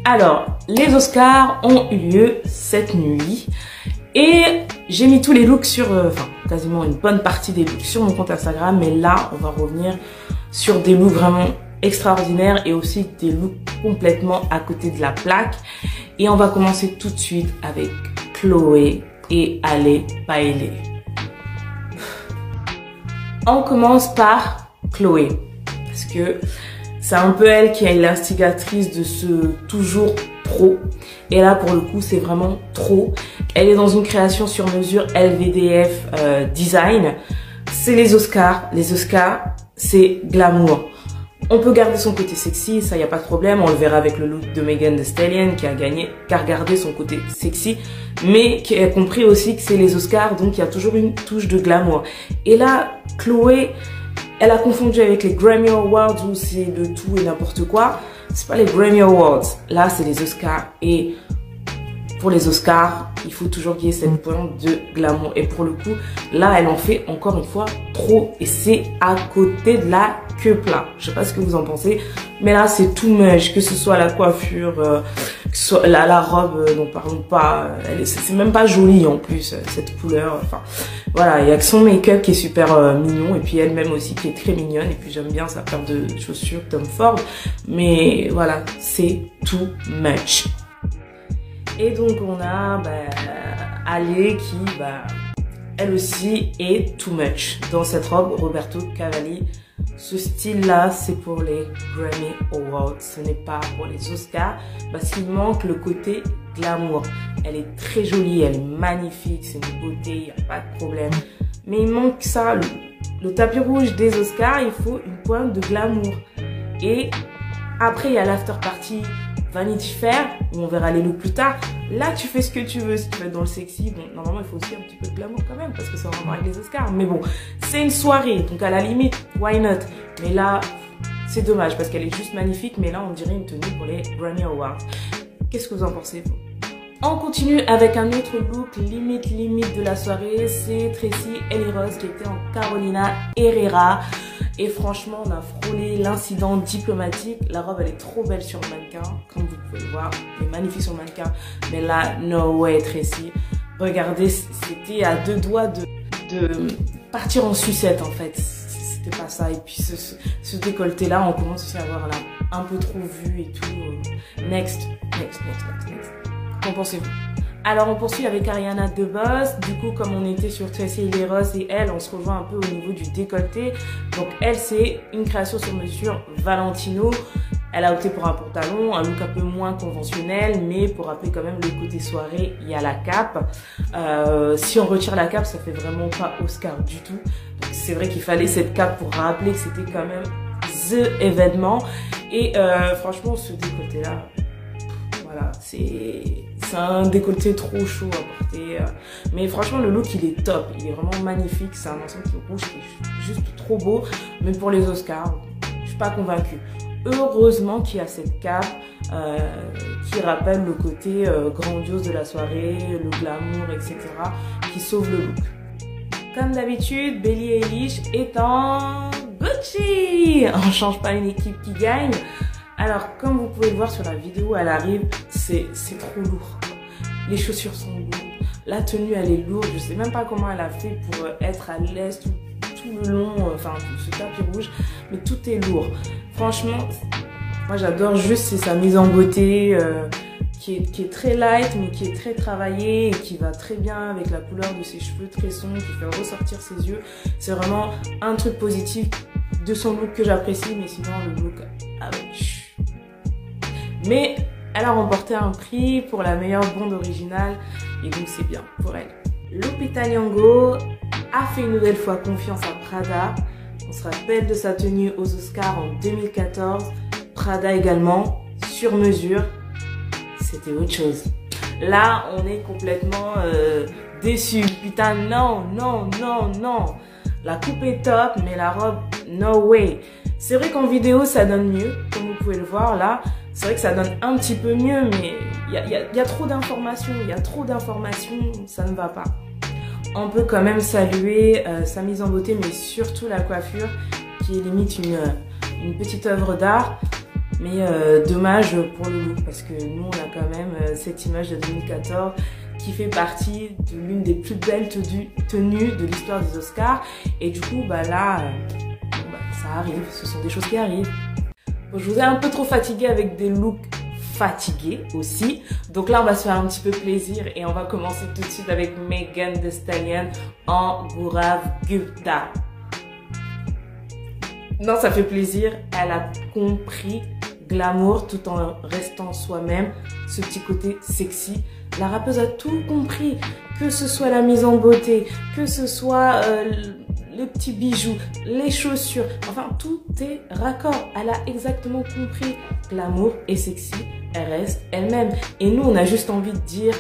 Alors, les Oscars ont eu lieu cette nuit et j'ai mis tous les looks sur, quasiment une bonne partie des looks sur mon compte Instagram, mais là, on va revenir sur des looks vraiment extraordinaires et aussi des looks complètement à côté de la plaque. Et on va commencer tout de suite avec Chloé et Ale Bailey. On commence par Chloé, parce que c'est un peu elle qui est l'instigatrice de ce toujours trop. Et là, pour le coup, c'est vraiment trop. Elle est dans une création sur mesure LVDF design. C'est les Oscars. Les Oscars, c'est glamour. On peut garder son côté sexy, ça y a pas de problème. On le verra avec le look de Megan Thee Stallion qui a gardé son côté sexy, mais qui a compris aussi que c'est les Oscars, donc il y a toujours une touche de glamour. Et là, Chloé, elle a confondu avec les Grammy Awards où c'est de tout et n'importe quoi. C'est pas les Grammy Awards, là c'est les Oscars. Et pour les Oscars, il faut toujours qu'il y ait cette pointe de glamour. Et pour le coup, là elle en fait encore une fois trop. Et c'est à côté de la queue plat. Je sais pas ce que vous en pensez, mais là c'est tout moche, que ce soit la coiffure, que ce soit la robe, n'en parlons pas. C'est même pas joli en plus, cette couleur. Enfin, voilà, il y a que son make-up qui est super mignon, et puis elle-même aussi qui est très mignonne. Et puis j'aime bien sa paire de chaussures Tom Ford, mais voilà, c'est too much. Et donc on a Ale qui, elle aussi est too much dans cette robe Roberto Cavalli. Ce style-là, c'est pour les Grammy Awards, ce n'est pas pour les Oscars, parce qu'il manque le côté glamour. Elle est très jolie, elle est magnifique, c'est une beauté, il n'y a pas de problème. Mais il manque ça, le tapis rouge des Oscars, il faut une pointe de glamour. Et après, il y a l'after party Vanity Fair, où on verra les looks plus tard. Là, tu fais ce que tu veux. Si tu veux être dans le sexy, bon, normalement, il faut aussi un petit peu de glamour quand même, parce que ça va rapport avec les Oscars. Mais bon, c'est une soirée, donc à la limite, why not? Mais là, c'est dommage, parce qu'elle est juste magnifique, mais là, on dirait une tenue pour les Grammy Awards. Qu'est-ce que vous en pensez, vous? On continue avec un autre look limite de la soirée. C'est Tracee Ellis Ross qui était en Carolina Herrera. Et franchement, on a frôlé l'incident diplomatique. La robe, elle est trop belle sur le mannequin, comme vous pouvez le voir. Elle est magnifique sur le mannequin. Mais là, no way, Tracee. Regardez, c'était à deux doigts de partir en sucette, en fait. C'était pas ça. Et puis, ce décolleté-là, on commence aussi à avoir là un peu trop vu et tout. Next. Qu'en pensez-vous? Alors on poursuit avec Ariana DeBose. Du coup, comme on était sur Tracee Ellis Ross et elle, on se rejoint un peu au niveau du décolleté. Donc elle, c'est une création sur mesure Valentino. Elle a opté pour un pantalon, un look un peu moins conventionnel, mais pour rappeler quand même le côté soirée, il y a la cape. Si on retire la cape, ça fait vraiment pas Oscar du tout. Donc c'est vrai qu'il fallait cette cape pour rappeler que c'était quand même the événement. Et franchement, ce décolleté-là, voilà, c'est un décolleté trop chaud à porter. Mais franchement, le look, il est top. Il est vraiment magnifique. C'est un ensemble qui est rouge, qui est juste trop beau. Mais pour les Oscars, je suis pas convaincue. Heureusement qu'il y a cette cape qui rappelle le côté grandiose de la soirée, le glamour, etc. qui sauve le look. Comme d'habitude, Billie Eilish est en Gucci. On change pas une équipe qui gagne. Alors, comme vous pouvez le voir sur la vidéo, elle arrive, c'est trop lourd. Les chaussures sont lourdes. La tenue, elle est lourde. Je sais même pas comment elle a fait pour être à l'aise tout le long, ce tapis rouge. Mais tout est lourd. Franchement, moi j'adore juste sa mise en beauté qui est très light, mais qui est très travaillée et qui va très bien avec la couleur de ses cheveux très sombres, qui fait ressortir ses yeux. C'est vraiment un truc positif de son look que j'apprécie, mais sinon le look avec... Mais elle a remporté un prix pour la meilleure bande originale et donc c'est bien pour elle. Lupita Nyong'o a fait une nouvelle fois confiance à Prada. On se rappelle de sa tenue aux Oscars en 2014. Prada également, sur mesure. C'était autre chose. Là, on est complètement déçus. Putain, non. La coupe est top, mais la robe, no way. C'est vrai qu'en vidéo, ça donne mieux, comme vous pouvez le voir là. C'est vrai que ça donne un petit peu mieux, mais il y a trop d'informations. Ça ne va pas. On peut quand même saluer sa mise en beauté, mais surtout la coiffure, qui est limite une petite œuvre d'art. Mais dommage pour le look parce que nous on a quand même cette image de 2014 qui fait partie de l'une des plus belles tenues de l'histoire des Oscars. Et du coup, bah là, ça arrive, ce sont des choses qui arrivent. Bon, je vous ai un peu trop fatigué avec des looks fatigués aussi. Donc là, on va se faire un petit peu plaisir et on va commencer tout de suite avec Megan Thee Stallion en Gaurav Gupta. Non, ça fait plaisir. Elle a compris glamour tout en restant soi-même, ce petit côté sexy. La rappeuse a tout compris, que ce soit la mise en beauté, que ce soit les petits bijoux, les chaussures, enfin tout est raccord. Elle a exactement compris glamour et sexy, elle reste elle-même. Et nous, on a juste envie de dire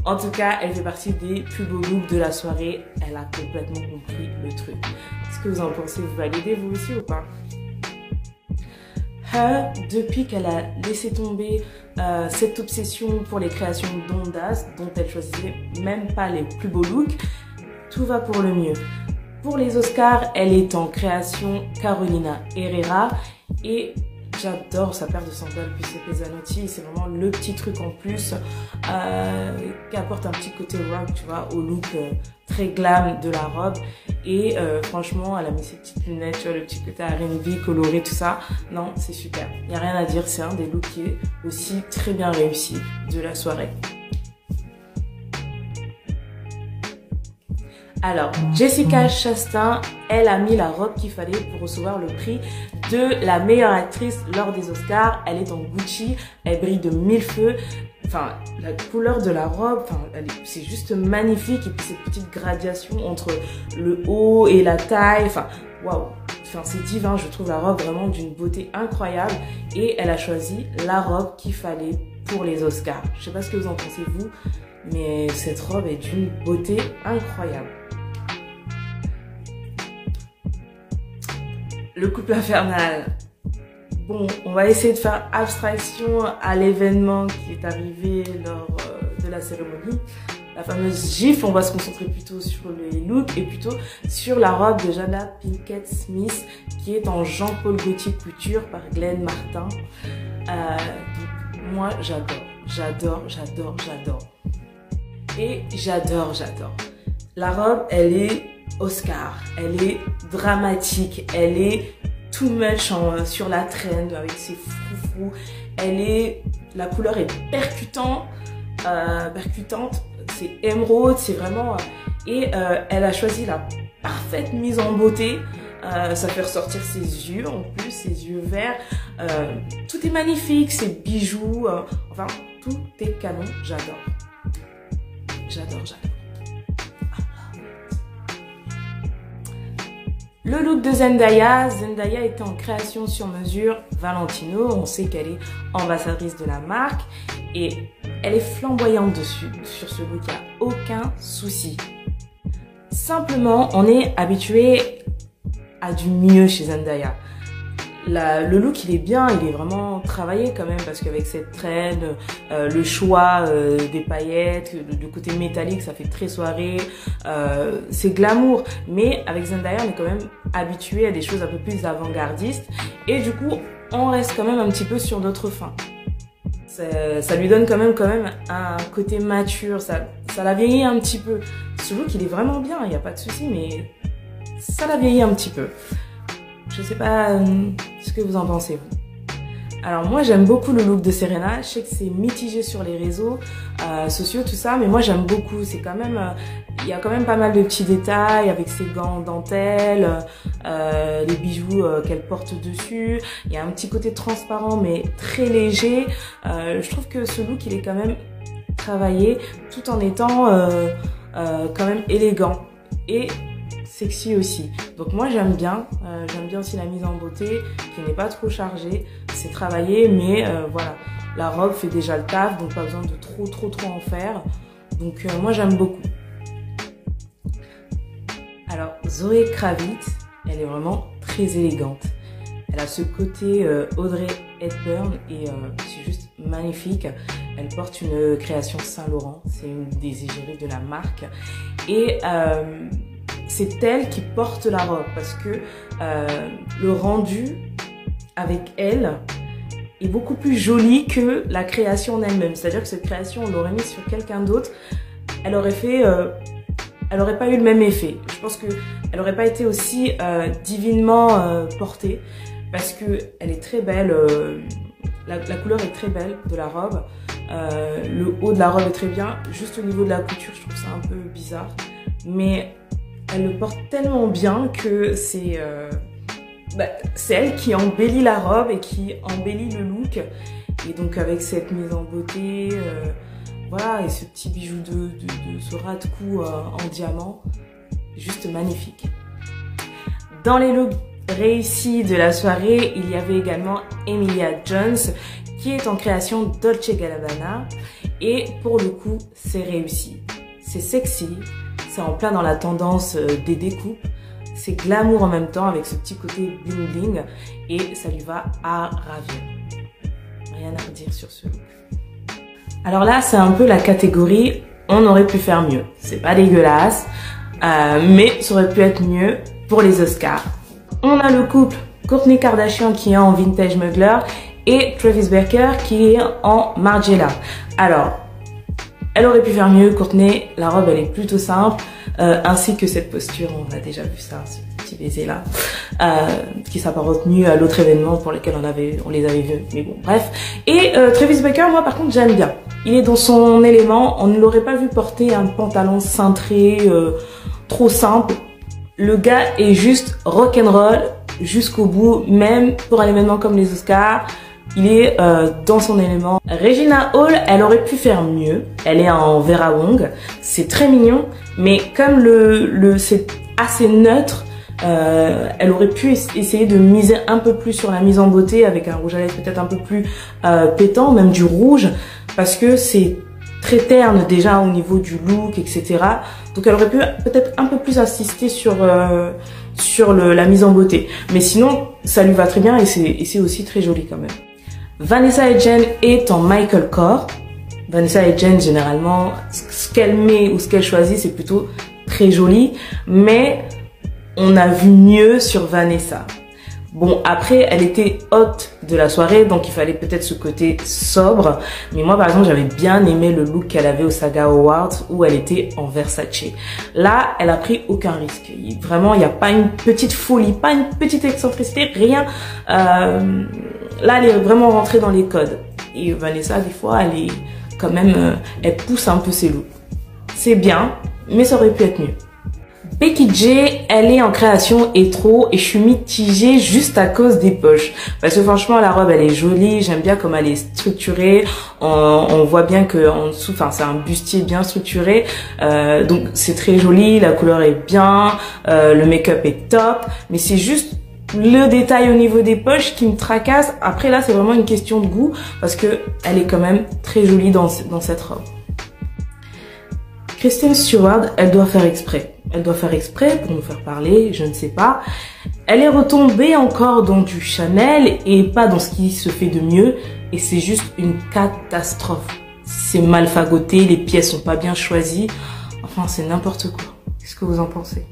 en tout cas, elle fait partie des plus beaux looks de la soirée. Elle a complètement compris le truc. Qu'est-ce que vous en pensez? Vous validez vous aussi ou pas? Depuis qu'elle a laissé tomber cette obsession pour les créations d'Ondas, dont elle choisissait même pas les plus beaux looks, tout va pour le mieux. Pour les Oscars, elle est en création Carolina Herrera et j'adore sa paire de sandales Giuseppe Zanotti. C'est vraiment le petit truc en plus qui apporte un petit côté rock, tu vois, au look très glam de la robe. Et franchement, elle a mis ses petites lunettes, tu vois, le petit côté R&B coloré, tout ça. Non, c'est super. Il n'y a rien à dire. C'est un des looks qui est aussi très bien réussi de la soirée. Alors, Jessica Chastain, elle a mis la robe qu'il fallait pour recevoir le prix de la meilleure actrice lors des Oscars. Elle est en Gucci, elle brille de mille feux. Enfin, la couleur de la robe, enfin, c'est juste magnifique. Et puis cette petite gradation entre le haut et la taille, enfin, waouh. Enfin, c'est divin, je trouve la robe vraiment d'une beauté incroyable. Et elle a choisi la robe qu'il fallait pour les Oscars. Je sais pas ce que vous en pensez vous, mais cette robe est d'une beauté incroyable. Le couple infernal. Bon, on va essayer de faire abstraction à l'événement qui est arrivé lors de la cérémonie. La fameuse gifle, on va se concentrer plutôt sur les looks et plutôt sur la robe de Jada Pinkett Smith qui est en Jean-Paul Gaultier couture par Glenn Martin. Moi, j'adore. Et j'adore. La robe, elle est Oscar, elle est dramatique, elle est too much sur la trend avec ses froufrous. La couleur est percutante, c'est émeraude, c'est vraiment... Et elle a choisi la parfaite mise en beauté. Ça fait ressortir ses yeux en plus, ses yeux verts. Tout est magnifique, ses bijoux, enfin tout est canon, j'adore. Le look de Zendaya était en création sur mesure Valentino. On sait qu'elle est ambassadrice de la marque et elle est flamboyante dessus. Sur ce look, il n'y a aucun souci. Simplement, on est habitué à du mieux chez Zendaya. Le look, il est bien, il est vraiment travaillé quand même parce qu'avec cette traîne, le choix des paillettes, le côté métallique, ça fait très soirée, c'est glamour. Mais avec Zendaya, on est quand même habitué à des choses un peu plus avant-gardistes et du coup, on reste quand même un petit peu sur notre faim. Ça lui donne quand même un côté mature, ça la vieillit un petit peu. Ce look, il est vraiment bien, il n'y a pas de souci, mais ça la vieillit un petit peu. Je sais pas ce que vous en pensez, vous. Alors moi, j'aime beaucoup le look de Serena. Je sais que c'est mitigé sur les réseaux sociaux, tout ça, mais moi, j'aime beaucoup. C'est quand même... il y a quand même pas mal de petits détails avec ses gants en dentelle, les bijoux qu'elle porte dessus. Il y a un petit côté transparent, mais très léger. Je trouve que ce look, il est quand même travaillé, tout en étant quand même élégant. Et sexy aussi. Donc moi j'aime bien aussi la mise en beauté qui n'est pas trop chargée, c'est travaillé mais voilà, la robe fait déjà le taf donc pas besoin de trop en faire. Donc moi j'aime beaucoup. Alors Zoé Kravitz, elle est vraiment très élégante. Elle a ce côté Audrey Hepburn et c'est juste magnifique. Elle porte une création Saint Laurent, c'est une des égéries de la marque et c'est elle qui porte la robe parce que le rendu avec elle est beaucoup plus joli que la création en elle-même. C'est-à-dire que cette création, on l'aurait mise sur quelqu'un d'autre, elle aurait pas eu le même effet. Je pense que elle aurait pas été aussi divinement portée parce que elle est très belle. La couleur est très belle de la robe. Le haut de la robe est très bien. Juste au niveau de la couture, je trouve ça un peu bizarre. Mais elle le porte tellement bien que c'est elle qui embellit la robe et qui embellit le look. Et donc avec cette mise en beauté, voilà, et ce petit bijou de ce ras de cou en diamant, juste magnifique. Dans les looks réussis de la soirée, il y avait également Emilia Jones qui est en création Dolce Gabbana et pour le coup c'est réussi. C'est sexy, c'est en plein dans la tendance des découpes, c'est glamour en même temps avec ce petit côté bling bling et ça lui va à ravir. Rien à redire sur ce look. Alors là c'est un peu la catégorie on aurait pu faire mieux. C'est pas dégueulasse mais ça aurait pu être mieux pour les Oscars. On a le couple Kourtney Kardashian qui est en vintage Mugler et Travis Barker qui est en Margiela. Alors, elle aurait pu faire mieux, Kourtney, la robe elle est plutôt simple, ainsi que cette posture, on a déjà vu ça, ce petit baiser là, qui s'apparente mieux à l'autre événement pour lequel on les avait vus, mais bon, bref. Et Travis Barker, moi par contre j'aime bien, il est dans son élément, on ne l'aurait pas vu porter un pantalon cintré, trop simple. Le gars est juste rock'n'roll jusqu'au bout, même pour un événement comme les Oscars, il est dans son élément. Regina Hall, elle aurait pu faire mieux. Elle est en Vera Wang, c'est très mignon, mais comme c'est assez neutre, elle aurait pu essayer de miser un peu plus sur la mise en beauté avec un rouge à lèvres peut-être un peu plus pétant, même du rouge, parce que c'est très terne déjà au niveau du look, etc. Donc elle aurait pu peut-être un peu plus insister sur la mise en beauté. Mais sinon, ça lui va très bien et c'est aussi très joli quand même. Vanessa Hudgens est en Michael Kors. Vanessa Hudgens, généralement, ce qu'elle met ou ce qu'elle choisit, c'est plutôt très joli. Mais on a vu mieux sur Vanessa. Bon, après, elle était haute de la soirée, donc il fallait peut-être ce côté sobre. Mais moi, par exemple, j'avais bien aimé le look qu'elle avait au Saga Awards où elle était en Versace. Là, elle a pris aucun risque. Vraiment, il n'y a pas une petite folie, pas une petite excentricité, rien. Là, elle est vraiment rentrée dans les codes. Et Vanessa, des fois, elle est quand même, elle pousse un peu ses looks. C'est bien, mais ça aurait pu être mieux. Becky J, elle est en création hétéro et je suis mitigée juste à cause des poches. Parce que franchement, la robe, elle est jolie. J'aime bien comment elle est structurée. On voit bien que en dessous, enfin, c'est un bustier bien structuré. Donc, c'est très joli. La couleur est bien. Le make-up est top. Mais c'est juste le détail au niveau des poches qui me tracasse. Après, là, c'est vraiment une question de goût parce que elle est quand même très jolie dans cette robe. Kristen Stewart, elle doit faire exprès. Elle doit faire exprès pour nous faire parler, je ne sais pas. Elle est retombée encore dans du Chanel et pas dans ce qui se fait de mieux. Et c'est juste une catastrophe. C'est mal fagoté, les pièces sont pas bien choisies. Enfin, c'est n'importe quoi. Qu'est-ce que vous en pensez ?